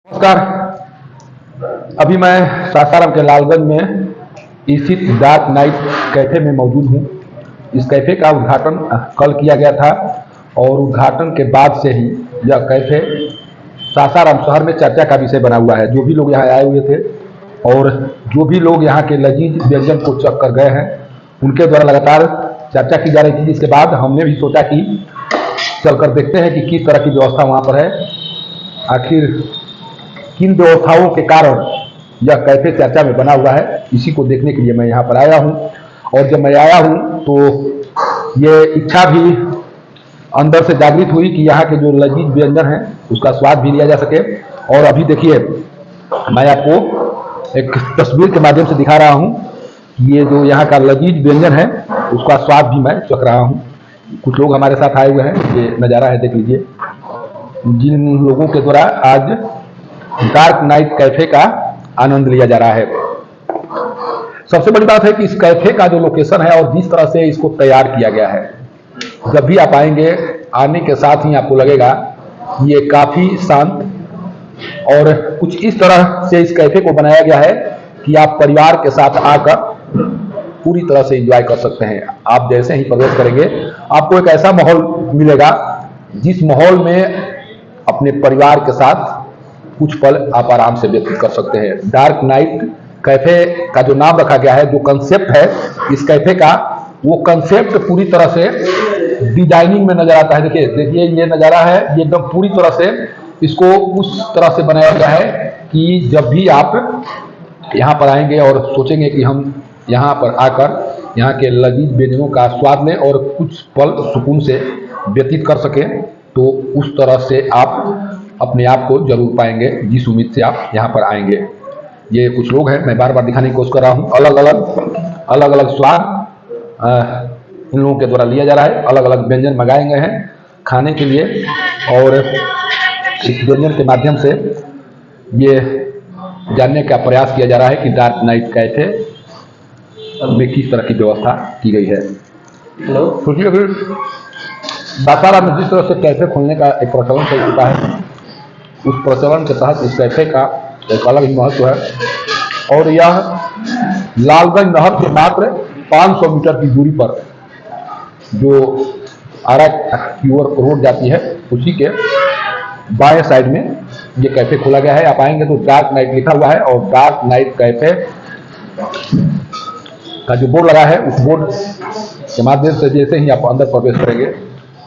नमस्कार। अभी मैं सासाराम के लालगंज में स्थित डार्क नाइट कैफे में मौजूद हूँ। इस कैफे का उद्घाटन कल किया गया था और उद्घाटन के बाद से ही यह कैफे सासाराम शहर में चर्चा का विषय बना हुआ है। जो भी लोग यहाँ आए हुए थे और जो भी लोग यहाँ के लजीज व्यंजन को चख कर गए हैं, उनके द्वारा लगातार चर्चा की जा रही थी। जिसके बाद हमने भी सोचा कि चलकर देखते हैं कि किस तरह की व्यवस्था वहाँ पर है, आखिर किन व्यवस्थाओं के कारण यह कैफे चर्चा में बना हुआ है। इसी को देखने के लिए मैं यहाँ पर आया हूँ। और जब मैं आया हूँ तो ये इच्छा भी अंदर से जागृत हुई कि यहाँ के जो लजीज व्यंजन हैं उसका स्वाद भी लिया जा सके। और अभी देखिए, मैं आपको एक तस्वीर के माध्यम से दिखा रहा हूँ कि ये जो यहाँ का लजीज व्यंजन है उसका स्वाद भी मैं चख रहा हूँ। कुछ लोग हमारे साथ आए हुए हैं, ये नज़ारा है, देख लीजिए। जिन लोगों के द्वारा आज डार्क नाइट कैफे का आनंद लिया जा रहा है। सबसे बड़ी बात है कि इस कैफे का जो लोकेशन है और जिस तरह से इसको तैयार किया गया है, जब भी आप आएंगे, आने के साथ ही आपको लगेगा ये काफी शांत और कुछ इस तरह से इस कैफे को बनाया गया है कि आप परिवार के साथ आकर पूरी तरह से एंजॉय कर सकते हैं। आप जैसे ही प्रवेश करेंगे आपको एक ऐसा माहौल मिलेगा जिस माहौल में अपने परिवार के साथ कुछ पल आप आराम से व्यतीत कर सकते हैं। डार्क नाइट कैफे का जो नाम रखा गया है, जो कंसेप्ट है इस कैफे का, वो कंसेप्ट पूरी तरह से डिजाइनिंग में नजर आता है। देखिए ये नज़ारा है, ये एकदम पूरी तरह से इसको उस तरह से बनाया गया है कि जब भी आप यहाँ पर आएंगे और सोचेंगे कि हम यहाँ पर आकर यहाँ के लजीज व्यंजनों का स्वाद लें और कुछ पल सुकून से व्यतीत कर सकें, तो उस तरह से आप अपने आप को जरूर पाएंगे जिस उम्मीद से आप यहाँ पर आएंगे। ये कुछ लोग हैं, मैं बार बार दिखाने की कोशिश कर रहा हूँ। अलग अलग स्वाद इन लोगों के द्वारा लिया जा रहा है। अलग अलग व्यंजन मंगाए गए हैं खाने के लिए और इस व्यंजन के माध्यम से ये जानने का प्रयास किया जा रहा है कि डार्क नाइट कैफे में किस तरह की व्यवस्था की गई है। सोचिए फिर सासाराम में जिस तरह से कैफे खोलने का एक प्रचलन चल चुका है, उस प्रचलन के तहत इस कैफे का एक अलग ही महत्व है। और यह लालगंज नहर से मात्र 500 मीटर की दूरी पर जो आरा की ओर रोड जाती है, उसी के बाएं साइड में ये कैफे खोला गया है। आप आएंगे तो डार्क नाइट लिखा हुआ है और डार्क नाइट कैफे का जो बोर्ड लगा है, उस बोर्ड के माध्यम से जैसे ही आप अंदर प्रवेश करेंगे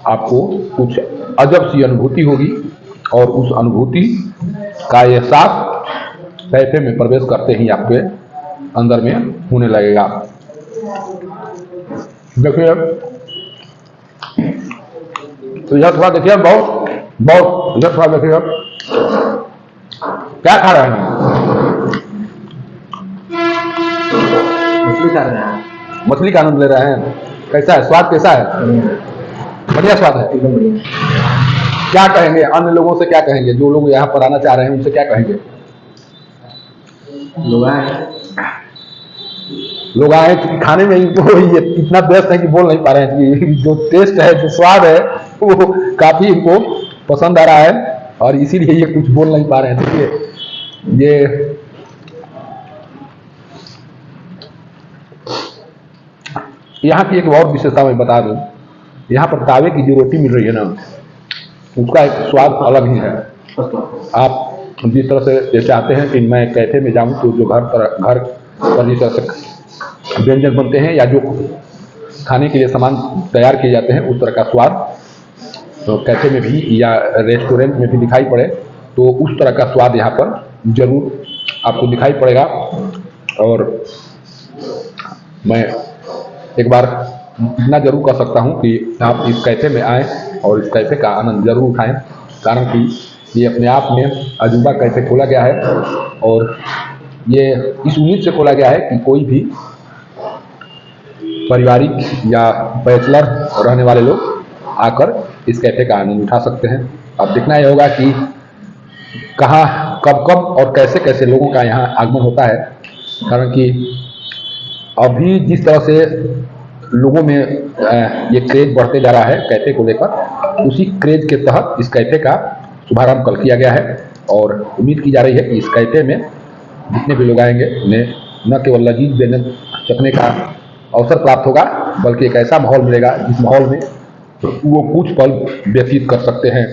आपको कुछ अजब सी अनुभूति होगी और उस अनुभूति का एहसास कैफे में प्रवेश करते ही आपके अंदर में होने लगेगा। देखिए तो यह थोड़ा देखिए, बहुत इधर थोड़ा देखिए क्या खा रहे हैं। मछली खा रहे हैं, मछली का आनंद ले रहे हैं। कैसा है, स्वाद कैसा है? बढ़िया स्वाद है, एकदम बढ़िया। क्या कहेंगे अन्य लोगों से, क्या कहेंगे जो लोग यहाँ पर आना चाह रहे हैं उनसे क्या कहेंगे? लोग आए कि खाने में इनको ये इतना व्यस्त है कि बोल नहीं पा रहे हैं कि जो टेस्ट है, जो स्वाद है, वो काफी इनको पसंद आ रहा है और इसीलिए ये कुछ बोल नहीं पा रहे हैं। देखिए ये यहाँ की एक और विशेषता मैं बता दूं, यहाँ पर तावे की जो रोटी मिल रही है ना, उसका एक स्वाद अलग ही है। आप जिस तरह से ये चाहते हैं कि मैं कैफे में जाऊं तो जो घर पर जिस तरह से व्यंजन बनते हैं या जो खाने के लिए सामान तैयार किए जाते हैं, उस तरह का स्वाद तो कैफे में भी या रेस्टोरेंट में भी दिखाई पड़े, तो उस तरह का स्वाद यहाँ पर जरूर आपको दिखाई पड़ेगा। और मैं एक बार इतना जरूर कर सकता हूँ कि आप इस कैफे में आएँ और इस कैफे का आनंद जरूर उठाएं, कारण कि ये अपने आप में अजूबा कैफे खोला गया है और ये इस उम्मीद से खोला गया है कि कोई भी पारिवारिक या बैचलर रहने वाले लोग आकर इस कैफे का आनंद उठा सकते हैं। अब देखना यह होगा कि कहाँ कब और कैसे कैसे लोगों का यहाँ आगमन होता है, कारण कि अभी जिस तरह से लोगों में ये क्रेज बढ़ते जा रहा है कैफे को लेकर, उसी क्रेज के तहत इस कैफे का शुभारंभ कल किया गया है। और उम्मीद की जा रही है कि इस कैफ़े में जितने भी लोग आएंगे उन्हें न केवल लजीज व्यंजन चखने का अवसर प्राप्त होगा, बल्कि एक ऐसा माहौल मिलेगा जिस माहौल में वो कुछ पल व्यतीत कर सकते हैं।